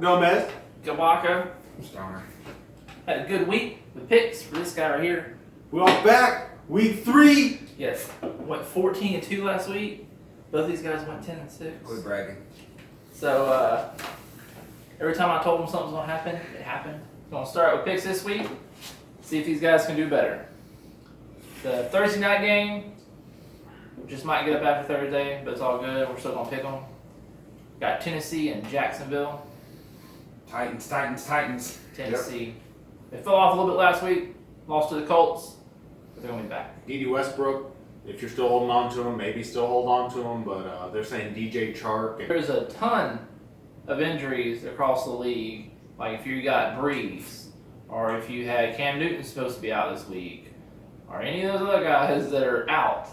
Gomez. Gillbacca. Stoner. Had a good week with picks for this guy right here. We're all back. Week 3. Yes. Went 14-2 last week. Both these guys went 10-6. Quit bragging. So every time I told them something's gonna happen, it happened. We're gonna start with picks this week. See if these guys can do better. The Thursday night game just might get up after Thursday, but it's all good. We're still gonna pick them. Got Tennessee and Jacksonville. Titans. Tennessee. Yep. They fell off a little bit last week. Lost to the Colts, but they're gonna be back. D.D. Westbrook. If you're still holding on to him, maybe still hold on to him, but they're saying DJ Chark. And There's a ton of injuries across the league. Like if you got Breeze, or if you had Cam Newton supposed to be out this week, or any of those other guys that are out,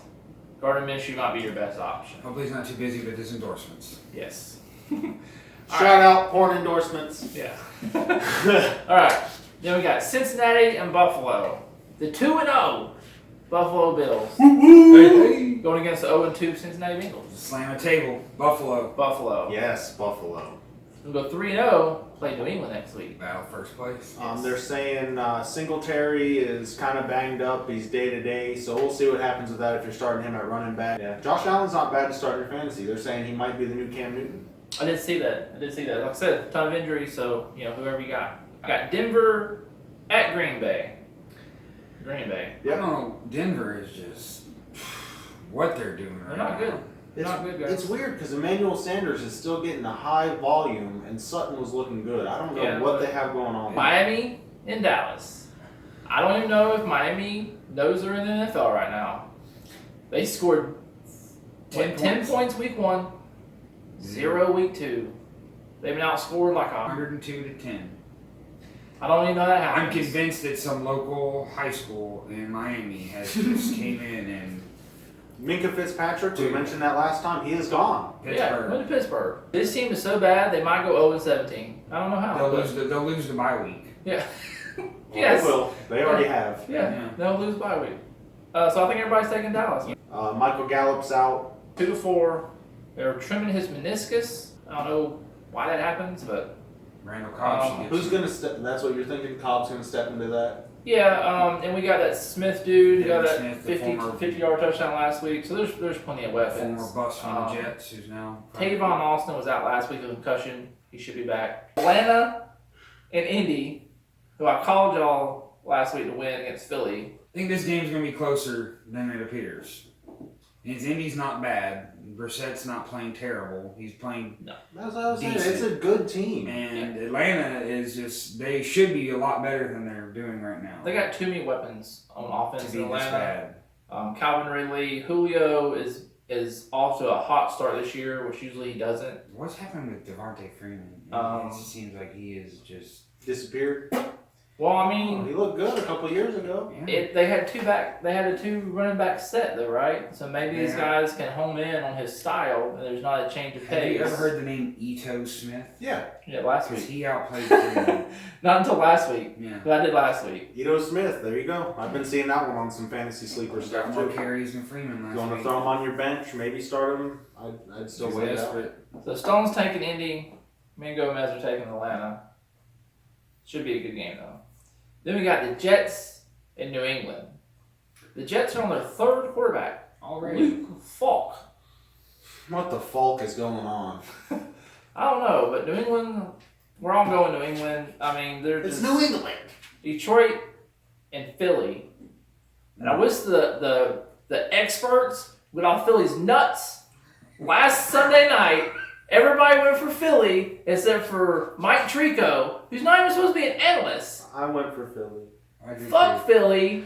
Gardner Minshew might be your best option. Hopefully he's not too busy with his endorsements. Yes. Shout out porn endorsements. Yeah. All right. Then we got Cincinnati and Buffalo. The 2-0 Buffalo Bills Hey. going against the 0-2 Cincinnati Bengals. Slam a table. Buffalo. Yes, Buffalo. We'll go 3-0. Play New England next week. Battle first place. They're saying Singletary is kind of banged up. He's day to day, so we'll see what happens with that if you're starting him at running back. Yeah. Josh Allen's not bad to start your fantasy. They're saying he might be the new Cam Newton. I did see that. Like I said, a ton of injuries, so whoever you got. I got Denver at Green Bay. I don't know. Denver is just what they're doing right They're not good. now. They're not good, guys. It's weird because Emmanuel Sanders is still getting a high volume, and Sutton was looking good. I don't know what they have going on. Miami and Dallas. I don't even know if Miami knows they're in the NFL right now. They scored 10 points week 1, 0 week 2. They've been outscored like 102-10. I don't even know that happens. I'm convinced that some local high school in Miami has just came in and Minka Fitzpatrick, we mentioned that last time, he is gone. Yeah, went to Pittsburgh. This team is so bad they might go 0-17. I don't know how. They'll lose the bye week. Yeah. Well, Yes. They will. They already have. Yeah. They'll lose bye week. So I think everybody's taking Dallas. Michael Gallup's out. 2-4. They're trimming his meniscus. I don't know why that happens, but Randall Cobb. Who's going to step? That's what you're thinking? Cobb's going to step into that? yeah. And we got that Smith dude. Got that Smith, 50-yard touchdown last week. So there's plenty of weapons. Former bust from the Jets, who's now Tavon Austin was out last week with a concussion. He should be back. Atlanta and Indy, who I called y'all last week to win against Philly. I think this game's going to be closer than it appears. Indy's not bad. Brissett's not playing terrible. He's playing That's what I was saying. decent. It's a good team. And Atlanta is just, they should be a lot better than they're doing right now. They got too many weapons on offense to in be this Atlanta. bad. Calvin Ridley, Julio is off to a hot start this year, which usually he doesn't. What's happened with Devontae Freeman? It just seems like he is just Disappeared. Well, I mean, He looked good a couple of years ago. yeah. they had a two running back set though, right? So maybe these guys can home in on his style, and there's not a change of pace. Have you ever heard the name Ito Smith? Yeah. Yeah, last Because week. he outplayed Freeman. Not until last week. Yeah. But I did last week. Ito Smith. There you go. I've been seeing that one on some fantasy sleeper He's got stuff more too. carries than Freeman last You want to week. throw him on your bench? Maybe start him. I'd still He's wait it out. desperate. So Stone's taking Indy. Me and Gomez are taking Atlanta. Should be a good game though. Then we got the Jets in New England. The Jets are on their third quarterback. Already. Luke Falk. What the fuck is going on? I don't know, but New England, we're all going New England. I mean, they're It's just New England. Detroit and Philly. And I wish the experts would off Philly's nuts. Last Sunday night, everybody went for Philly except for Mike Trico, who's not even supposed to be an analyst. I went for Philly. Fuck Philly.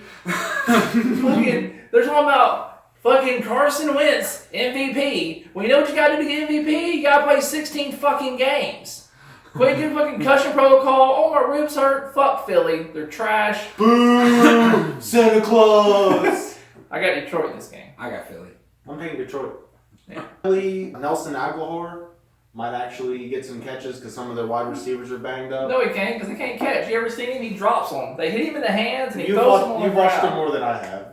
Fucking, they're talking about fucking Carson Wentz MVP. Well, you know what you gotta do to get MVP? You gotta play 16 fucking games. Quit doing fucking concussion protocol. Oh, my ribs hurt. Fuck Philly. They're trash. Boo! Santa Claus! I got Detroit in this game. I got Philly. I'm taking Detroit. Yeah. Nelson Aguilar might actually get some catches because some of their wide receivers are banged up. No, he can't because they can't catch. You ever seen him? He drops them. They hit him in the hands and he throws them on the You've watched him ground. more than I have.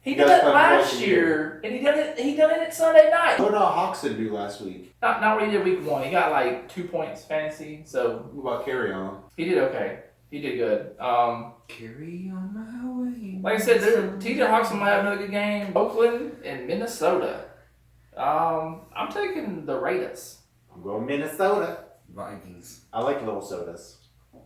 He You did guys it play him last twice a year. year, and he done it Sunday night. What did Hawkson do last week? Not what he did week 1. He got like 2 points fantasy, so What about carry on? he did okay. He did good. Carry on my way. Like I said, TJ Hawkson might have another good game. Oakland and Minnesota. I'm taking the Raiders. I'm going Minnesota. Vikings. I like little sodas.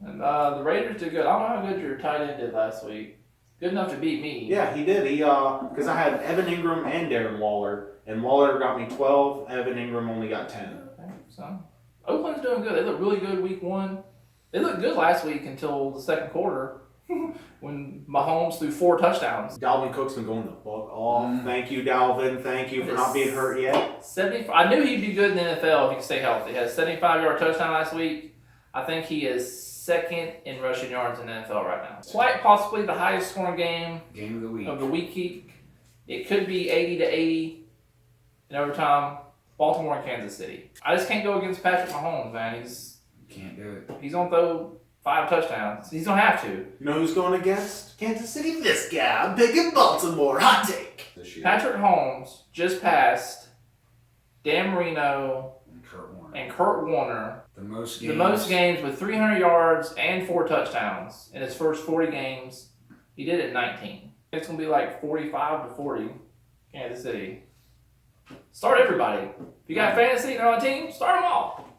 And the Raiders did good. I don't know how good your tight end did last week. Good enough to beat me. Yeah, he did. He because I had Evan Ingram and Darren Waller, and Waller got me 12. Evan Ingram only got 10. Okay, so Oakland's doing good. They look really good week 1. They looked good last week until the second quarter when Mahomes threw 4 touchdowns. Dalvin Cook's been going the fuck off. Thank you, Dalvin. Thank you for not being hurt yet. 75. I knew he'd be good in the NFL if he could stay healthy. He had a 75-yard touchdown last week. I think he is second in rushing yards in the NFL right now. Quite possibly the highest scoring game Game of the week. of the week. It could be 80-80 in overtime. Baltimore and Kansas City. I just can't go against Patrick Mahomes, man. Can't do it. He's gonna throw 5 touchdowns. He's gonna have to. You know who's going against Kansas City? This guy. I'm picking Baltimore. Hot take. This year. Patrick Mahomes just passed Dan Marino and Kurt Warner. The most games with 300 yards and 4 touchdowns in his first 40 games. He did it in 19. It's going to be like 45-40, Kansas City. Start everybody. If you got fantasy on a team, start them all.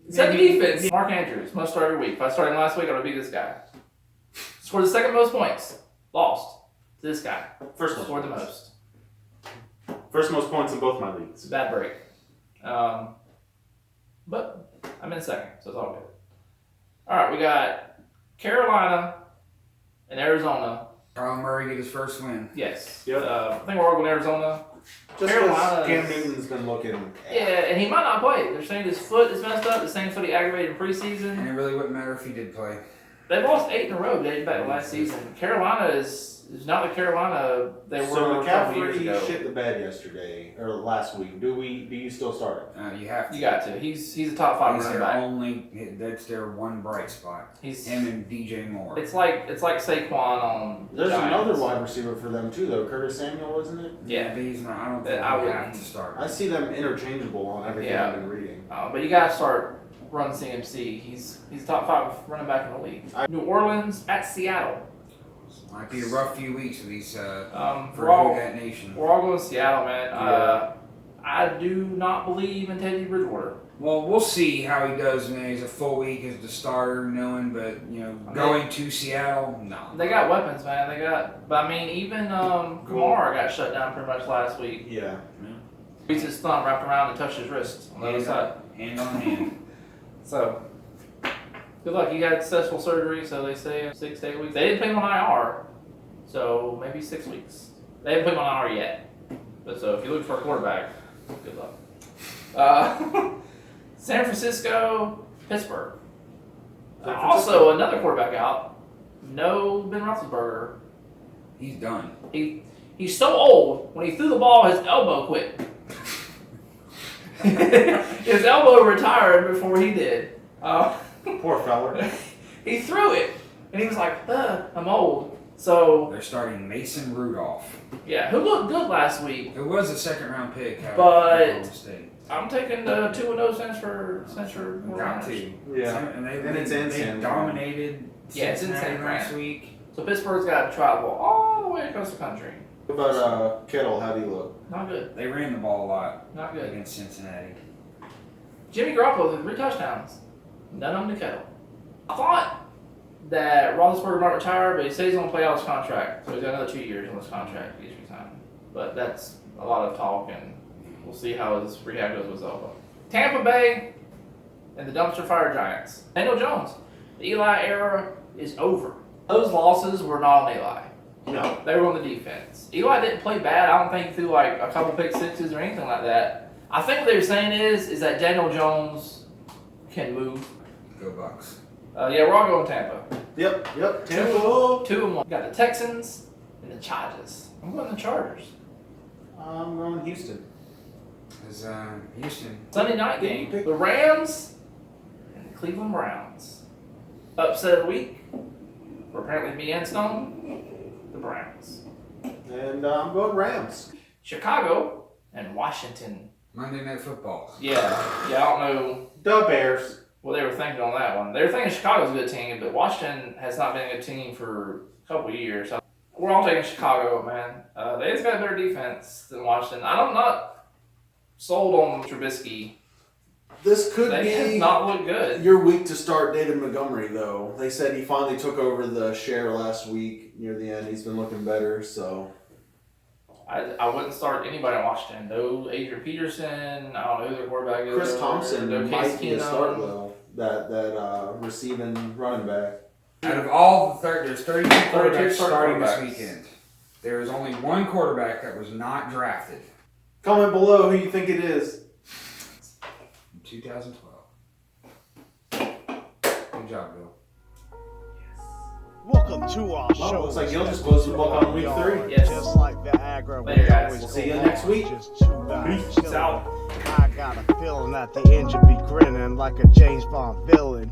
Set the defense. Mark Andrews, must start every week. If I started him last week, I would beat this guy. Scored the second most points. Lost to this guy. First most Scored the points. most. First most points in both my leagues. It's a bad break. But I'm in second, so it's all good. All right, we got Carolina and Arizona. Kyler Murray get his first win. Yes. Yep. I think we're all going to Arizona. Just Carolina. Cam Newton's been looking. Yeah, and he might not play. They're saying his foot is messed up. The same foot he aggravated in preseason. And it really wouldn't matter if he did play. They've lost 8 in a row dating back to last season. Carolina is not the Carolina they were So a couple years ago. McCaffrey shit the bed yesterday or last week. Do you still start him? You have to. You got to. He's a top 5 He's running their back. only. That's their one bright spot. He's Him and DJ Moore. It's like Saquon on. There's Giants. another wide receiver for them too, though. Curtis Samuel, isn't it? Yeah. But he's not. I don't think I we would have to start. I see them interchangeable on everything Yeah. I've been reading. But you got to start run CMC. He's top 5 running back in the league. New Orleans at Seattle. Might be a rough few weeks for these. We're For all that nation. going to Seattle, man. Yeah. I do not believe in Teddy Bridgewater. Well, we'll see how he does when he's a full week as the starter, knowing. But going to Seattle, no. They got weapons, man. But I mean, even Kamara got shut down pretty much last week. Yeah. He's his thumb wrapped around and touched his wrist on the other side. Hand on hand. So, good luck. He had successful surgery, so they say 6 to 8 weeks. They didn't put him on IR, so maybe 6 weeks. They haven't put him on IR yet. But so if you look for a quarterback, good luck. San Francisco, Pittsburgh. Also, another quarterback out. No Ben Roethlisberger. He's done. He's so old. When he threw the ball, his elbow quit. His elbow retired before he did. Poor fella. He threw it, and he was like, I'm old. So, They're starting Mason Rudolph. yeah, who looked good last week. It was a second-round pick. But- Oklahoma State. I'm taking the 2-0 Saints for Got Niners. to. Yeah. And it's in they San Fran. dominated Yeah, it's in Cincinnati San Fran. last week. So Pittsburgh's got to travel all the way across the country. What about Kittle? How do you look? Not good. They ran the ball a lot Not good. against Cincinnati. Jimmy Garoppolo with 3 touchdowns. None of them to Kettle. I thought that Roethlisberger might retire, but he says he's going to play out his contract. So he's got another 2 years on his contract. He's retiring. But that's a lot of talk, and we'll see how his rehab goes with Zelda. Tampa Bay and the dumpster fire Giants. Daniel Jones. The Eli era is over. Those losses were not on Eli. No. They were on the defense. Eli didn't play bad. I don't think he threw like a couple pick sixes or anything like that. I think what they were saying is that Daniel Jones can move. Go Bucks. Yeah, we're all going Tampa. Yep. Tampa. 2-1. We got the Texans and the Chargers. I'm going the Chargers. I'm going Houston. Is Houston. Sunday night game. The Rams and the Cleveland Browns. Upset of the week for apparently me and Stone. The Browns. And I'm going Rams. Chicago and Washington. Monday Night Football. Yeah, I don't know The Bears. what they were thinking on that one. They were thinking Chicago's a good team, but Washington has not been a good team for a couple of years. So we're all taking Chicago, man. They just got a better defense than Washington. I'm not sold on Trubisky. This could They have be not looked good. your week to start David Montgomery, though. They said he finally took over the share last week near the end. He's been looking better, so. I wouldn't start anybody in Washington. No Adrian Peterson. I don't know who their quarterback is. Chris Thompson No might be a Keenum. start, though. That receiving running back. Out of all the there's 32 quarterbacks starting this quarterbacks. weekend. There is only one quarterback that was not drafted Comment below who you think it is. in 2012. Good job, Bill. Welcome to our show. Looks like Gil just closed the book on week 3. Yes. Just like Viagra, Later, we guys. always We'll see go you next hard, week. just two guys Peace chilling. out. I got a feeling that the engine be grinning like a James Bond villain.